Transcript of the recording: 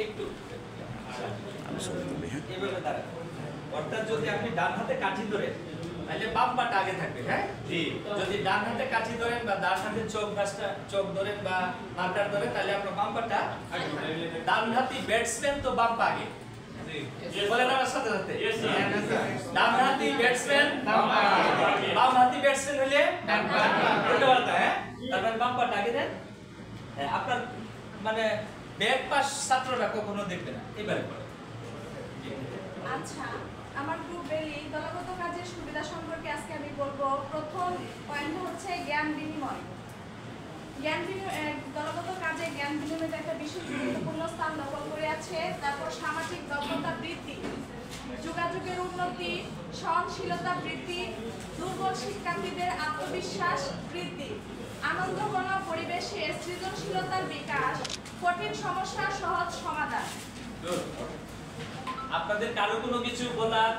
একটু এইভাবে দাঁড়ান। অর্থাৎ যদি আপনি ডান হাতে কাঠি ধরেন তাহলে বাম পাটা আগে থাকবে, হ্যাঁ জি। যদি ডান হাতে কাঠি ধরেন বা ডান হাতে চোখ ধরেন বা মার্কার ধরেন তাহলে আপনার বাম পাটা আগে থাকবে। ডান হাতি ব্যাটসম্যান তো বাম পা আগে, জি বলেন আমার সাথে সাথে। ডান হাতি ব্যাটসম্যান বাম পা আগে, বাম হাতি ব্যাটসম্যান হলে ডান পা আগে, উল্টো পাল্টা, হ্যাঁ। তার মানে বাম পাটা আগে দেন। আপনার মানে ব্যাক পাস ছাত্ররা কখনো দেখবে না, এবারে পড়ে। আচ্ছা, আমার গ্রুপের এই দলগত কাজের সুবিধা সম্পর্কে আজকে আমি বলবো। প্রথম পয়েন্ট হচ্ছে জ্ঞান বিনিময়। দলগত কাজে জ্ঞান বিনিময়ের একটা বিশেষ গুরুত্বপূর্ণ স্থান দখল করে আছে। তারপর সামাজিক দক্ষতা বৃদ্ধি, যোগাযোগের উন্নতি, সহনশীলতা বৃদ্ধি, দুর্বল শিক্ষার্থীদের আত্মবিশ্বাস বৃদ্ধি, আনন্দঘন পরিবেশে সৃজনশীলতার বিকাশ, কঠিন সমস্যার সহজ সমাধান। আপনাদের কারো কোনো কিছু বলার?